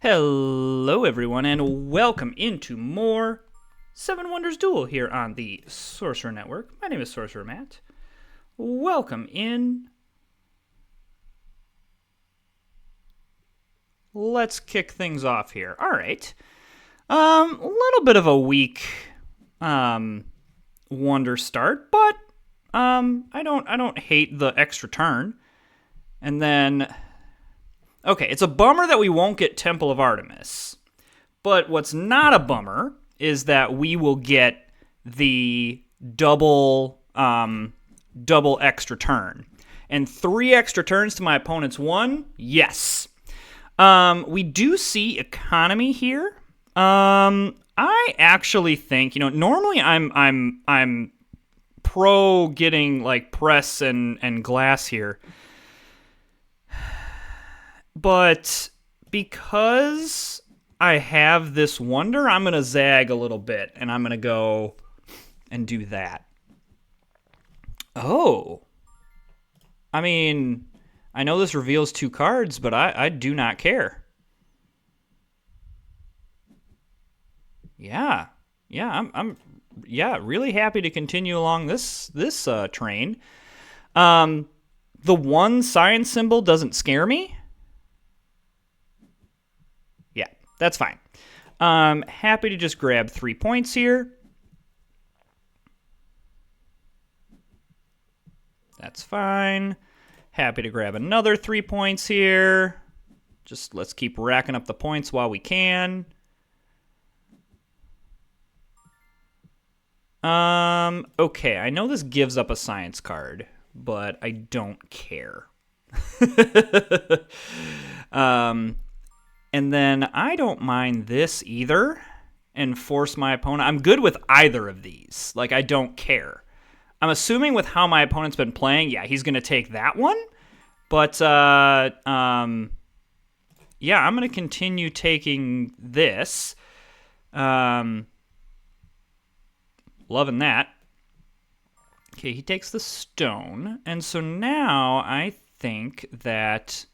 Hello, everyone, and welcome into more Seven Wonders Duel here on the Sorcerer Network. My name is Sorcerer Matt. Welcome in. Let's kick things off here. All right. A little bit of a weak Wonder start, but I don't hate the extra turn. And then, okay, it's a bummer that we won't get Temple of Artemis. But what's not a bummer is that we will get the double extra turn. And 3 extra turns to my opponent's 1? Yes. We do see economy here. I actually think, normally I'm pro getting like press and glass here. But because I have this wonder, I'm going to zag a little bit, and I'm going to go and do that. Oh. I mean, I know this reveals 2 cards, but I do not care. Yeah. I'm really happy to continue along this train. The 1 science symbol doesn't scare me. Yeah, that's fine. Happy to just grab 3 points here. That's fine. Happy to grab another 3 points here. Just let's keep racking up the points while we can. Okay, I know this gives up a science card, but I don't care. And then I don't mind this either, and force my opponent. I'm good with either of these. Like, I don't care. I'm assuming with how my opponent's been playing, yeah, he's going to take that one. But, yeah, I'm going to continue taking this. Loving that. Okay, he takes the stone. And so now I think that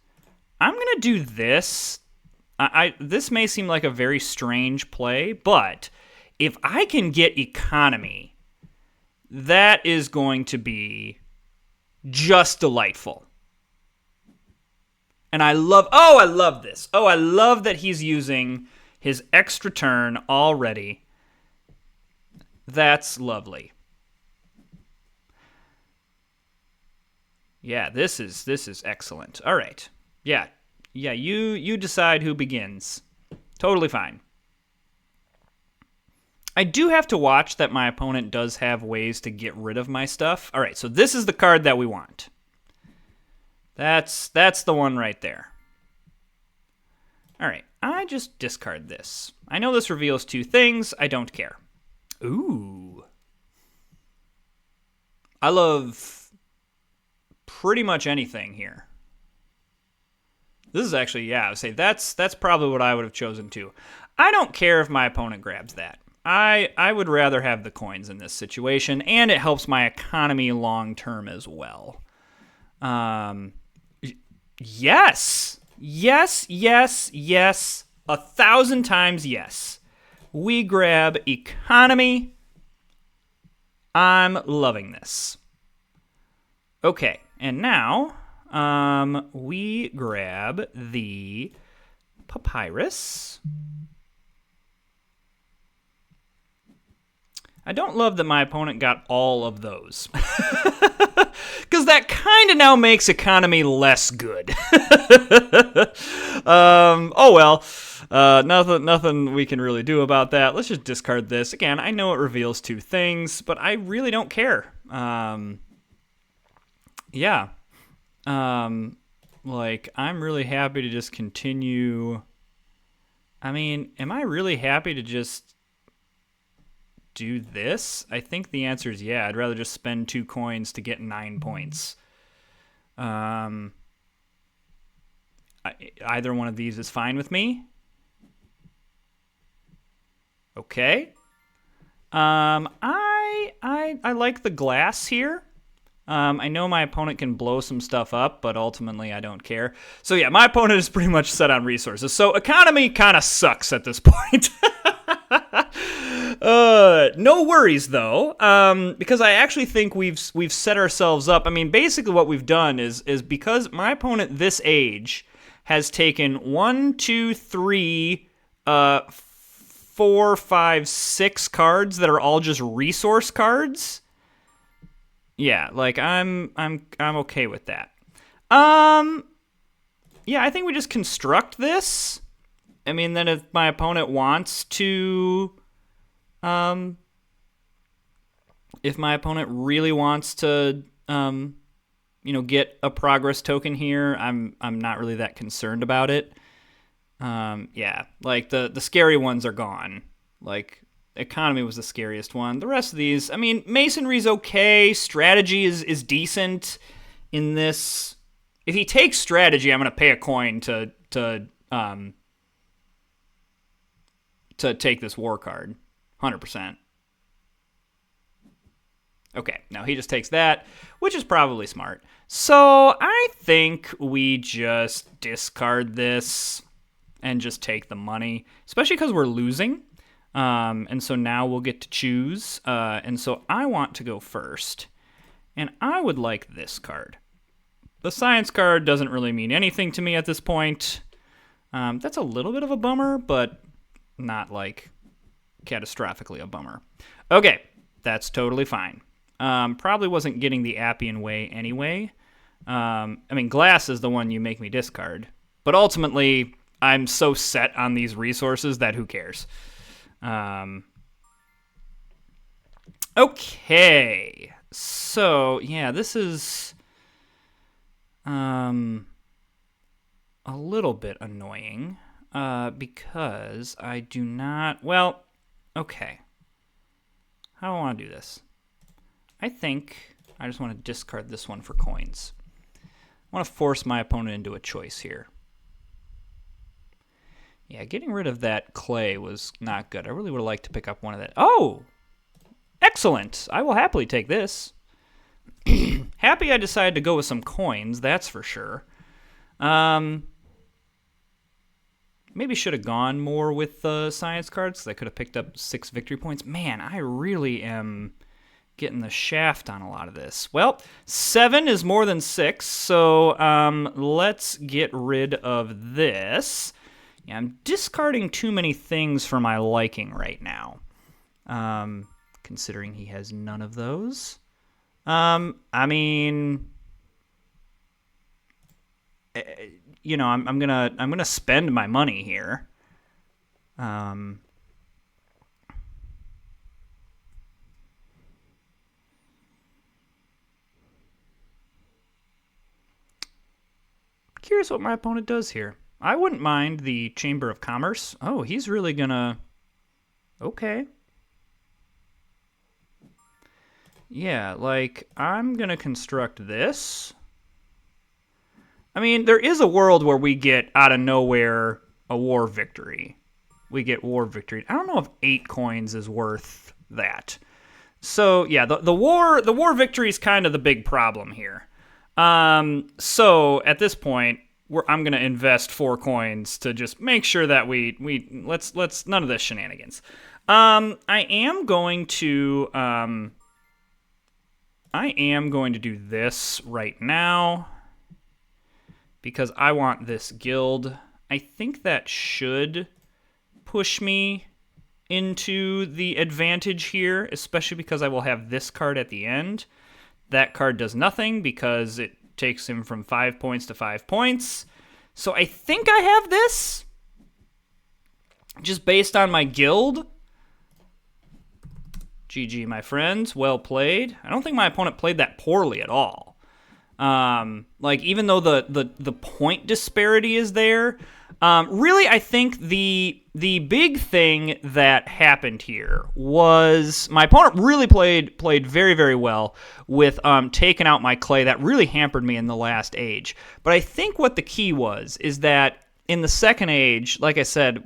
I'm going to do this. This may seem like a very strange play, but if I can get economy, that is going to be just delightful. And I love this. Oh, I love that he's using his extra turn already. That's lovely. Yeah, this is excellent. All right. Yeah, you decide who begins. Totally fine. I do have to watch that my opponent does have ways to get rid of my stuff. All right, so this is the card that we want. That's the one right there. All right, I just discard this. I know this reveals 2 things. I don't care. Ooh. I love pretty much anything here. This is actually, yeah, I would say that's probably what I would have chosen too. I don't care if my opponent grabs that. I would rather have the coins in this situation, and it helps my economy long term as well. Yes. 1,000 times yes. We grab economy. I'm loving this. Okay, and now we grab the papyrus. I don't love that my opponent got all of those. Because that kind of now makes economy less good. Oh well. Nothing we can really do about that. Let's just discard this. Again, I know it reveals 2 things, but I really don't care. Yeah. Like, I'm really happy to just continue. I mean, am I really happy to just do this? I think the answer is yeah. I'd rather just spend 2 coins to get 9 points. Either one of these is fine with me. Okay. I like the glass here. I know my opponent can blow some stuff up, but ultimately I don't care. So yeah, my opponent is pretty much set on resources. So economy kind of sucks at this point. No worries though, because I actually think we've set ourselves up. I mean, basically what we've done is because my opponent this age has taken 1, 2, 3, 4, 5, 6 cards that are all just resource cards. Yeah, like I'm okay with that. Yeah, I think we just construct this. I mean, then if my opponent wants to, if my opponent really wants to, get a progress token here, I'm not really that concerned about it. Yeah, like the scary ones are gone. Like economy was the scariest one. The rest of these, I mean, masonry's okay. Strategy is decent in this. If he takes strategy, I'm gonna pay a coin to take this war card, 100%. Okay, now he just takes that, which is probably smart. So I think we just discard this and just take the money, especially because we're losing. And so now we'll get to choose. And so I want to go first. And I would like this card. The science card doesn't really mean anything to me at this point. That's a little bit of a bummer, but not like catastrophically a bummer. Okay, that's totally fine. Probably wasn't getting the Appian way anyway. I mean, glass is the one you make me discard. But ultimately, I'm so set on these resources that who cares? Okay. So, yeah, this is a little bit annoying because I do not... Well, okay. How do I want to do this? I think I just want to discard this one for coins. I want to force my opponent into a choice here. Yeah, getting rid of that clay was not good. I really would have liked to pick up one of that. Oh! Excellent! I will happily take this. Happy I decided to go with some coins, that's for sure. Maybe should have gone more with the science cards, because I could have picked up 6 victory points. Man, I really am getting the shaft on a lot of this. Well, 7 is more than 6, so let's get rid of this. Yeah, I'm discarding too many things for my liking right now, considering he has none of those. I mean, I'm gonna spend my money here. Curious what my opponent does here. I wouldn't mind the Chamber of Commerce. Oh, he's really gonna... Okay. Yeah, like, I'm gonna construct this. I mean, there is a world where we get, out of nowhere, a war victory. We get war victory. I don't know if 8 coins is worth that. So, yeah, the war victory is kind of the big problem here. So, at this point... I'm gonna invest 4 coins to just make sure that let's none of this shenanigans. I am going to do this right now because I want this guild. I think that should push me into the advantage here, especially because I will have this card at the end. That card does nothing because it takes him from 5 points to 5 points. So I think I have this just based on my guild. GG, my friends. Well played. I don't think my opponent played that poorly at all. Like, even though the point disparity is there, really, I think the big thing that happened here was my opponent really played very, very well with taking out my clay. That really hampered me in the last age. But I think what the key is that in the second age, like I said,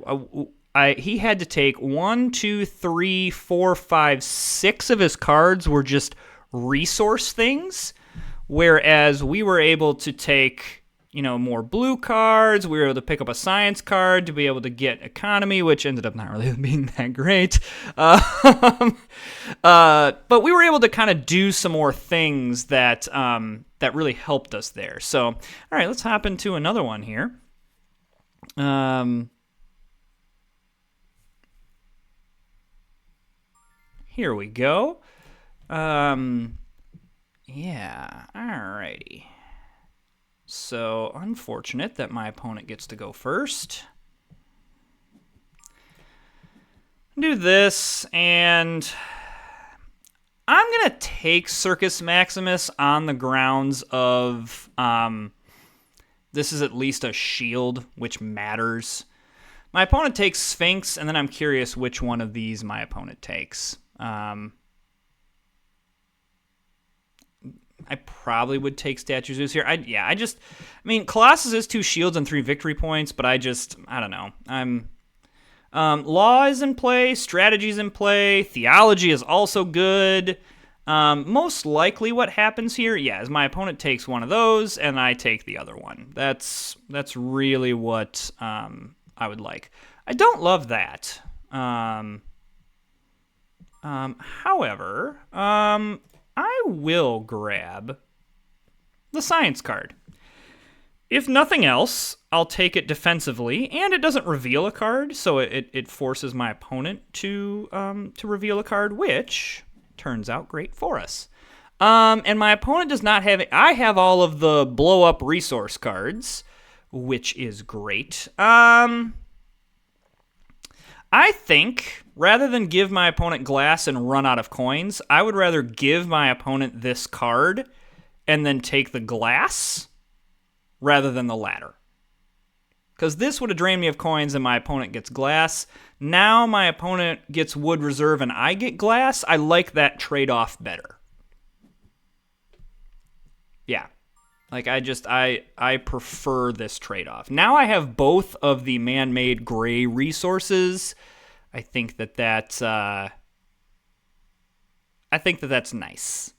he had to take 1, 2, 3, 4, 5, 6 of his cards were just resource things. whereas we were able to take, more blue cards. We were able to pick up a science card to be able to get economy, which ended up not really being that great. But we were able to kind of do some more things that that really helped us there. So, all right, let's hop into another one here. Here we go. Yeah, alrighty. So, unfortunate that my opponent gets to go first. Do this, and I'm going to take Circus Maximus on the grounds of this is at least a shield, which matters. My opponent takes Sphinx, and then I'm curious which one of these my opponent takes. I probably would take Statue Zeus here. I mean, Colossus is 2 shields and 3 victory points, but I don't know. Law is in play, strategy is in play, theology is also good. Most likely what happens here, is my opponent takes one of those, and I take the other one. That's really what I would like. I don't love that. However, I will grab the science card. If nothing else, I'll take it defensively, and it doesn't reveal a card, so it forces my opponent to reveal a card, which turns out great for us. And my opponent does not have it. I have all of the blow-up resource cards, which is great. I think, rather than give my opponent glass and run out of coins, I would rather give my opponent this card and then take the glass rather than the latter. Because this would have drained me of coins and my opponent gets glass. Now my opponent gets wood reserve and I get glass. I like that trade-off better. Yeah. Like, I prefer this trade-off. Now I have both of the man-made gray resources. I think that's nice.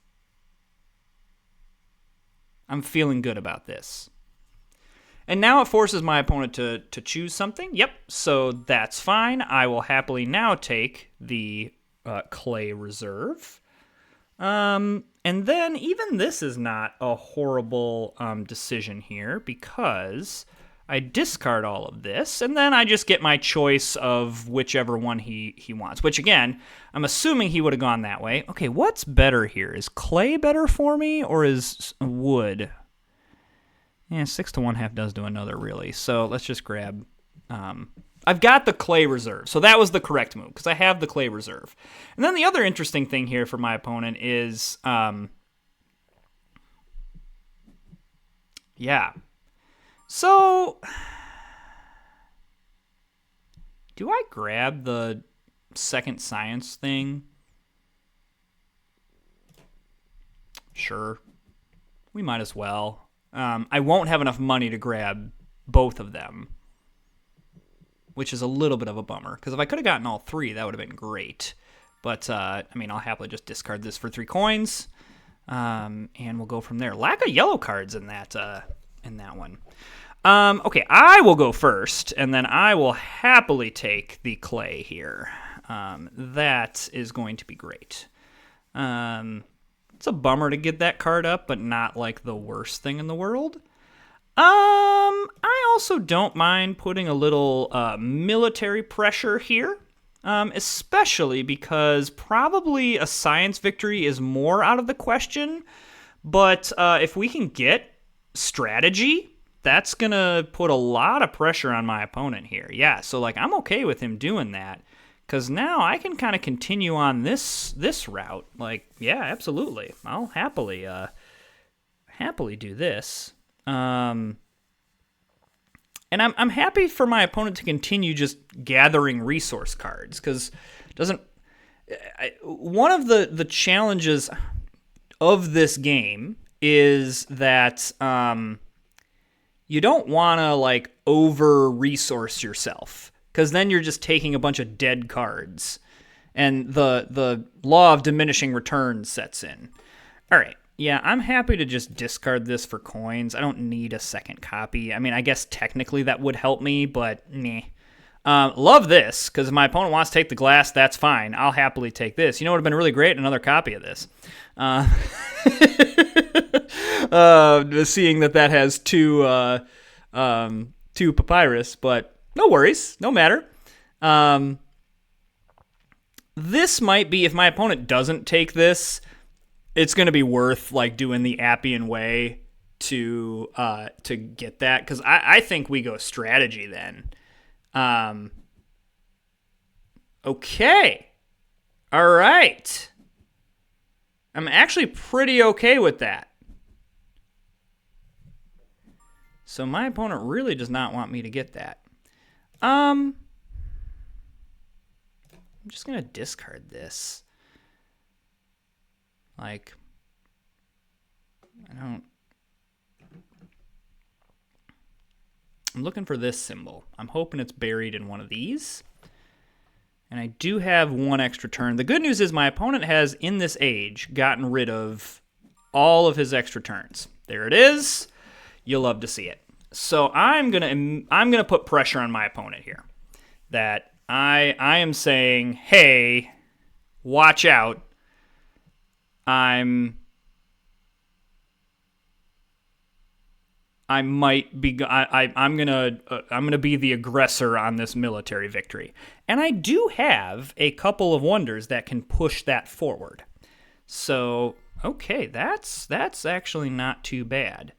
I'm feeling good about this. And now it forces my opponent to choose something. Yep, so that's fine. I will happily now take the clay reserve. And then even this is not a horrible decision here because I discard all of this, and then I just get my choice of whichever one he wants, which, again, I'm assuming he would have gone that way. Okay, what's better here? Is clay better for me, or is wood? Yeah, 6 to 1/2 does do another, really. So let's just grab... I've got the clay reserve, so that was the correct move, because I have the clay reserve. And then the other interesting thing here for my opponent is... yeah. So... do I grab the second science thing? Sure. We might as well. I won't have enough money to grab both of them, which is a little bit of a bummer, because if I could have gotten all 3, that would have been great. But, I mean, I'll happily just discard this for 3 coins, and we'll go from there. Lack of yellow cards in that one. Okay, I will go first, and then I will happily take the clay here. That is going to be great. It's a bummer to get that card up, but not like the worst thing in the world. I also don't mind putting a little military pressure here, especially because probably a science victory is more out of the question. But if we can get strategy, that's going to put a lot of pressure on my opponent here. Yeah, so like I'm okay with him doing that. Because now I can kind of continue on this route. Like, yeah, absolutely. I'll happily do this. And I'm happy for my opponent to continue just gathering resource cards. Because one of the challenges of this game is that you don't want to like over-resource yourself. Because then you're just taking a bunch of dead cards. And the law of diminishing returns sets in. All right. Yeah, I'm happy to just discard this for coins. I don't need a second copy. I mean, I guess technically that would help me, but meh. Love this, because if my opponent wants to take the glass, that's fine. I'll happily take this. You know what would have been really great? Another copy of this. Seeing that has two papyrus, but no worries, no matter. This might be, if my opponent doesn't take this, it's going to be worth like doing the Appian way to get that, because I think we go strategy then. Okay. All right. I'm actually pretty okay with that. So my opponent really does not want me to get that. I'm just going to discard this. Like, I'm looking for this symbol. I'm hoping it's buried in one of these. And I do have one extra turn. The good news is my opponent has, in this age, gotten rid of all of his extra turns. There it is. You'll love to see it. So I'm gonna put pressure on my opponent here. That I am saying, hey, watch out. I'm gonna be the aggressor on this military victory, and I do have a couple of wonders that can push that forward. So okay, that's actually not too bad.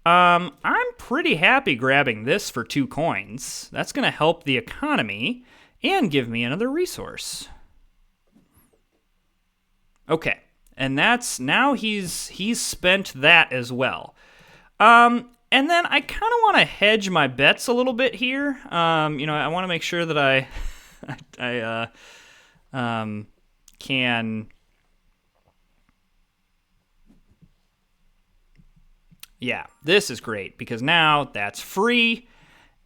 I'm pretty happy grabbing this for 2 coins. That's gonna help the economy and give me another resource. Okay, and that's now he's spent that as well. And then I kind of want to hedge my bets a little bit here. I want to make sure that I can. Yeah, this is great because now that's free,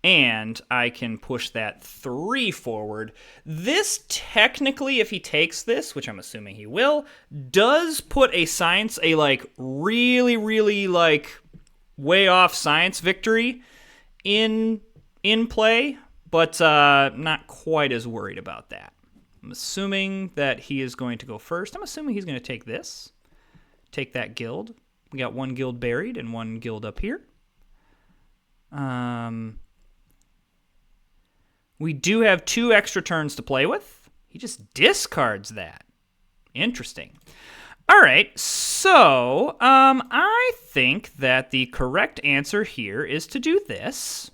and I can push that 3 forward. This technically, if he takes this, which I'm assuming he will, does put a really, really way off science victory in play, but not quite as worried about that. I'm assuming that he is going to go first. I'm assuming he's going to take this, take that guild. We got 1 guild buried and 1 guild up here. We do have 2 extra turns to play with. He just discards that. Interesting. All right, so I think that the correct answer here is to do this.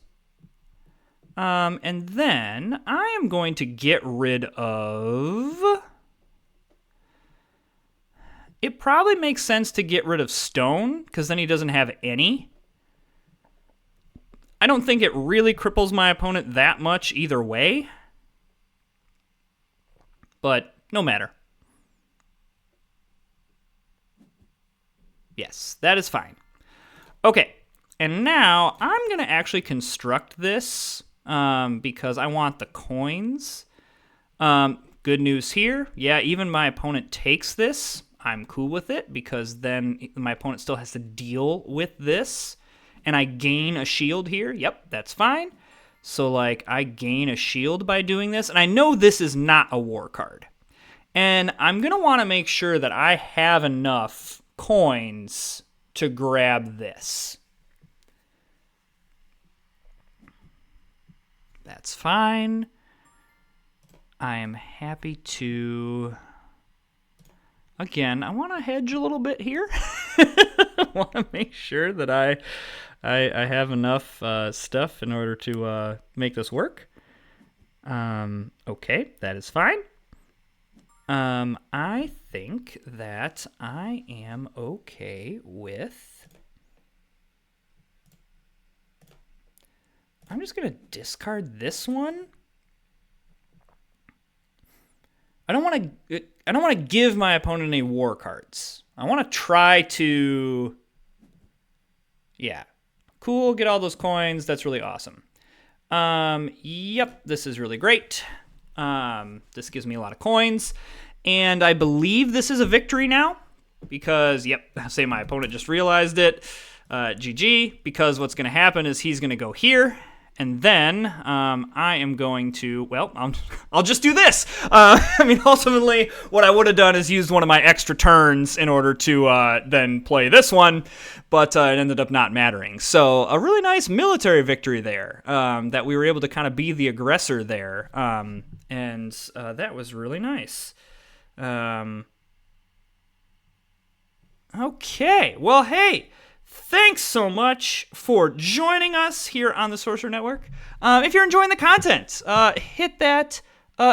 And then I am going to get rid of... It probably makes sense to get rid of stone, because then he doesn't have any. I don't think it really cripples my opponent that much either way. But no matter. Yes, that is fine. Okay, and now I'm going to actually construct this because I want the coins. Good news here. Yeah, even my opponent takes this. I'm cool with it because then my opponent still has to deal with this. And I gain a shield here. Yep, that's fine. So, I gain a shield by doing this. And I know this is not a war card. And I'm going to want to make sure that I have enough coins to grab this. That's fine. I am happy to... Again, I want to hedge a little bit here. I want to make sure that I have enough stuff in order to make this work. Okay, that is fine. I think that I am okay with... I'm just going to discard this one. I don't want to give my opponent any war cards. I want to try to... Yeah. Cool, get all those coins. That's really awesome. Yep, this is really great. This gives me a lot of coins. And I believe this is a victory now. because, yep, say my opponent just realized it. GG, because what's going to happen is he's going to go here, and then I am going to, well, I'll just do this. I mean, ultimately, what I would have done is used one of my extra turns in order to then play this one, but it ended up not mattering. So a really nice military victory there, that we were able to kind of be the aggressor there, and that was really nice. Okay, well, hey, thanks so much for joining us here on the Sorcerer Network. If you're enjoying the content, hit that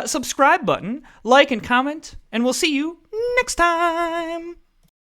subscribe button, like and comment, and we'll see you next time.